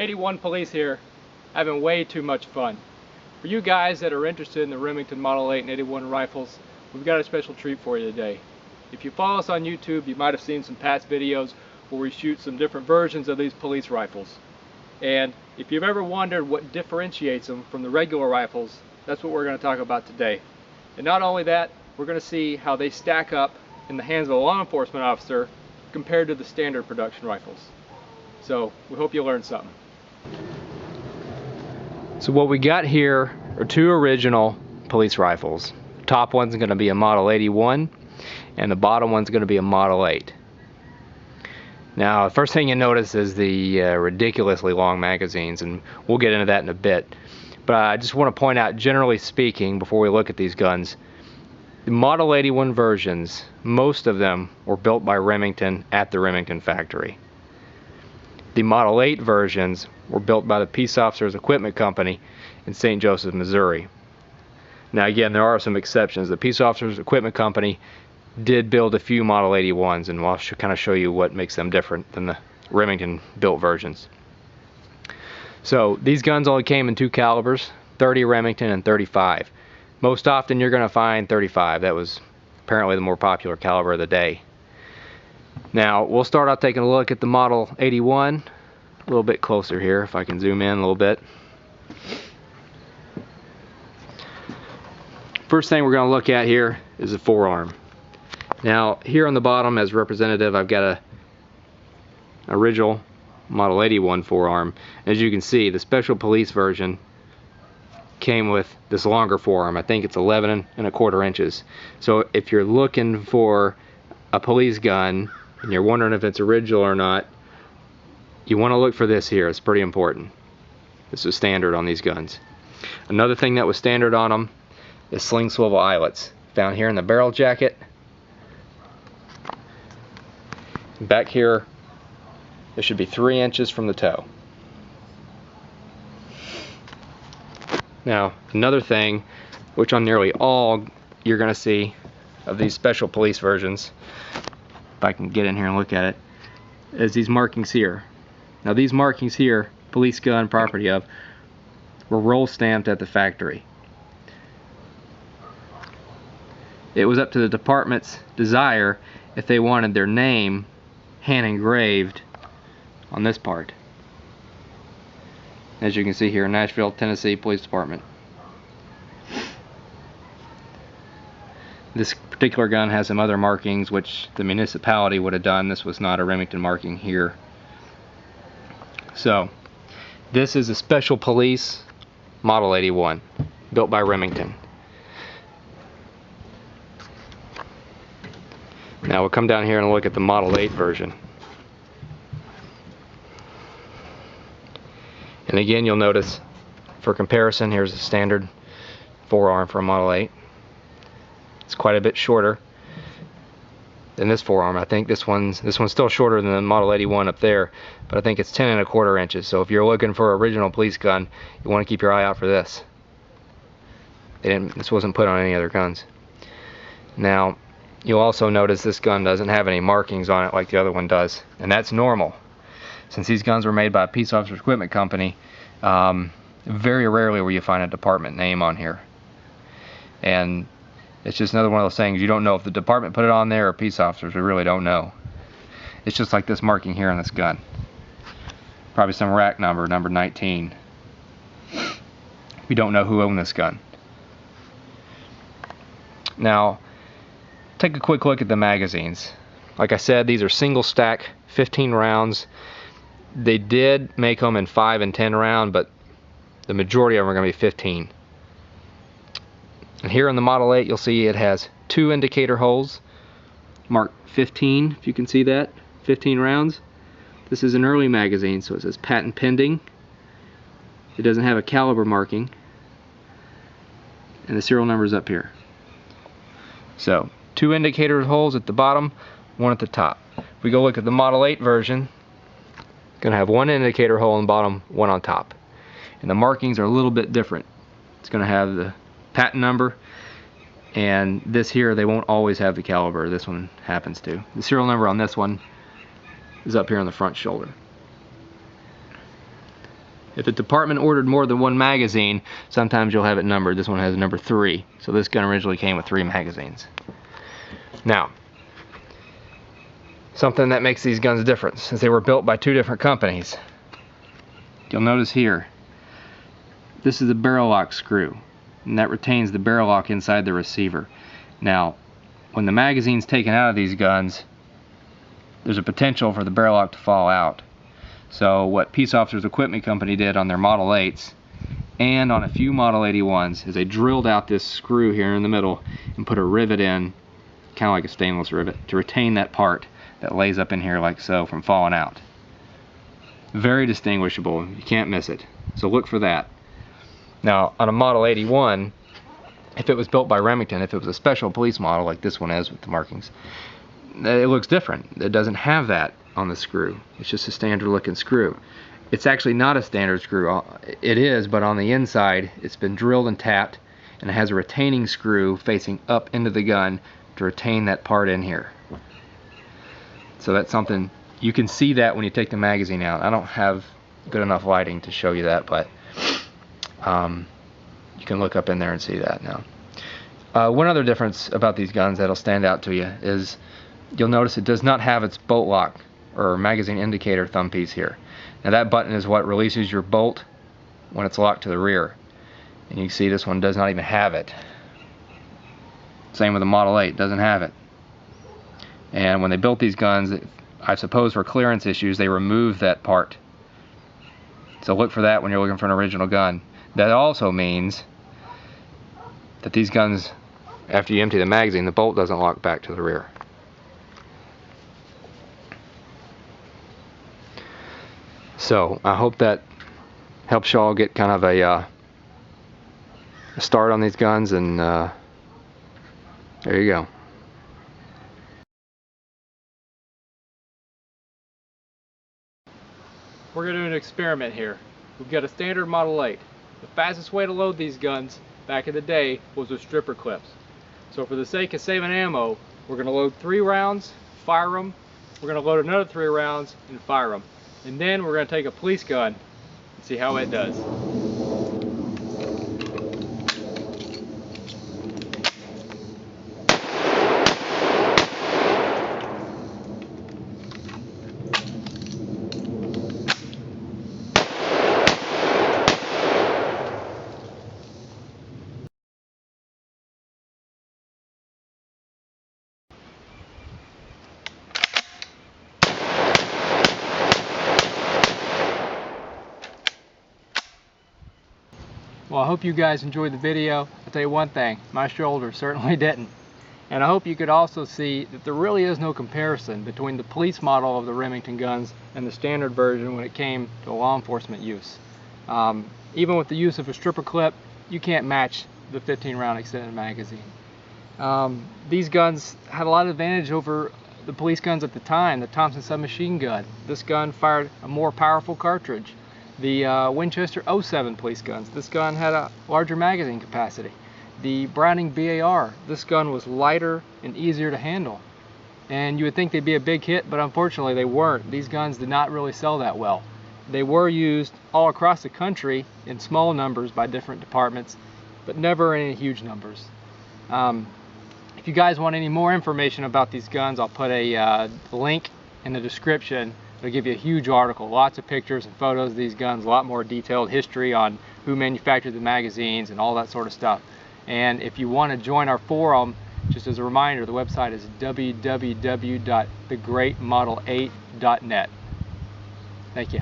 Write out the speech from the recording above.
81 Police here, having way too much fun. For you guys that are interested in the Remington Model 8 and 81 rifles, we've got a special treat for you today. If you follow us on YouTube, you might have seen some past videos where we shoot some different versions of these police rifles. And if you've ever wondered what differentiates them from the regular rifles, that's what we're going to talk about today. And not only that, we're going to see how they stack up in the hands of a law enforcement officer compared to the standard production rifles. So we hope you learned something. So what we got here are two original police rifles. The top one's going to be a Model 81 and the bottom one's going to be a Model 8. Now the first thing you notice is the ridiculously long magazines, and we'll get into that in a bit. But I just want to point out, generally speaking, before we look at these guns, the Model 81 versions, most of them were built by Remington at the Remington factory. The Model 8 versions were built by the Peace Officers Equipment Company in St. Joseph, Missouri. Now again, there are some exceptions. The Peace Officers Equipment Company did build a few Model 81s, and I'll kind of show you what makes them different than the Remington built versions. So these guns only came in two calibers, 30 Remington and 35. Most often you're going to find 35. That was apparently the more popular caliber of the day. Now we'll start out taking a look at the Model 81 a little bit closer here, if I can zoom in a little bit. First thing we're going to look at here is the forearm. Now here on the bottom as representative, I've got a original Model 81 forearm. As you can see, the special police version came with this longer forearm. I think it's 11 1/4 inches. So if you're looking for a police gun and you're wondering if it's original or not, you want to look for this here. It's pretty important. This is standard on these guns. Another thing that was standard on them is sling swivel eyelets, found here in the barrel jacket. Back here, it should be 3 inches from the toe. Now, another thing, which on nearly all you're going to see of these special police versions, if I can get in here and look at it, is these markings here. Now these markings here, police gun, property of, were roll stamped at the factory. It was up to the department's desire if they wanted their name hand engraved on this part. As you can see here, Nashville, Tennessee Police Department. This particular gun has some other markings which the municipality would have done. This was not a Remington marking here. So, this is a special police Model 81, built by Remington. Now we'll come down here and look at the Model 8 version. And again, you'll notice, for comparison, here's a standard forearm for a Model 8. It's quite a bit shorter than this forearm. I think this one's still shorter than the Model 81 up there, but I think it's 10 1/4 inches. So if you're looking for an original police gun, you want to keep your eye out for this. This wasn't put on any other guns. Now, you'll also notice this gun doesn't have any markings on it like the other one does, and that's normal. Since these guns were made by a Peace Officers Equipment Company, very rarely will you find a department name on here. And it's just another one of those things, you don't know if the department put it on there or peace officers. We really don't know. It's just like this marking here on this gun. Probably some rack number, number 19. We don't know who owned this gun. Now, take a quick look at the magazines. Like I said, these are single stack, 15 rounds. They did make them in 5 and 10 round, but the majority of them are going to be 15. And here in the Model 8, you'll see it has 2 indicator holes, marked 15, if you can see that, 15 rounds. This is an early magazine, so it says patent pending. It doesn't have a caliber marking, and the serial number is up here. So, 2 indicator holes at the bottom, 1 at the top. If we go look at the Model 8 version, going to have 1 indicator hole on the bottom, 1 on top. And the markings are a little bit different. It's going to have the patent number, and this here, they won't always have the caliber. This one happens to. The serial number on this one is up here on the front shoulder. If the department ordered more than one magazine, sometimes you'll have it numbered. This one has number 3. So this gun originally came with 3 magazines. Now, something that makes these guns different, since they were built by 2 different companies. You'll notice here, this is a barrel lock screw, and that retains the barrel lock inside the receiver. Now, when the magazine's taken out of these guns, there's a potential for the barrel lock to fall out. So what Peace Officers Equipment Company did on their Model 8s and on a few Model 81s is they drilled out this screw here in the middle and put a rivet in, kind of like a stainless rivet, to retain that part that lays up in here like so from falling out. Very distinguishable. You can't miss it. So look for that. Now on a Model 81, if it was built by Remington, if it was a special police model like this one is with the markings, it looks different. It doesn't have that on the screw. It's just a standard looking screw. It's actually not a standard screw. It is, but on the inside it's been drilled and tapped, and it has a retaining screw facing up into the gun to retain that part in here. So that's something, you can see that when you take the magazine out. I don't have good enough lighting to show you that, but you can look up in there and see that now. One other difference about these guns that'll stand out to you is you'll notice it does not have its bolt lock or magazine indicator thumb piece here. Now that button is what releases your bolt when it's locked to the rear. And you can see this one does not even have it. Same with the Model 8, doesn't have it. And when they built these guns, I suppose for clearance issues, they removed that part. So look for that when you're looking for an original gun. That also means that these guns, after you empty the magazine, the bolt doesn't lock back to the rear. So I hope that helps y'all get kind of a start on these guns, and there you go. We're going to do an experiment here. We've got a standard Model 8. The fastest way to load these guns back in the day was with stripper clips. So for the sake of saving ammo, we're going to load 3 rounds, fire them. We're going to load another 3 rounds and fire them. And then we're going to take a police gun and see how it does. Well, I hope you guys enjoyed the video. I'll tell you one thing, my shoulder certainly didn't. And I hope you could also see that there really is no comparison between the police model of the Remington guns and the standard version when it came to law enforcement use. Even with the use of a stripper clip, you can't match the 15-round extended magazine. These guns had a lot of advantage over the police guns at the time. The Thompson submachine gun. This gun fired a more powerful cartridge. The Winchester 07 police guns, this gun had a larger magazine capacity. The Browning BAR, this gun was lighter and easier to handle. And you would think they'd be a big hit, but unfortunately they weren't. These guns did not really sell that well. They were used all across the country in small numbers by different departments, but never in any huge numbers. If you guys want any more information about these guns, I'll put a link in the description. It'll give you a huge article, lots of pictures and photos of these guns, a lot more detailed history on who manufactured the magazines and all that sort of stuff. And if you want to join our forum, just as a reminder, the website is www.thegreatmodel8.net. Thank you.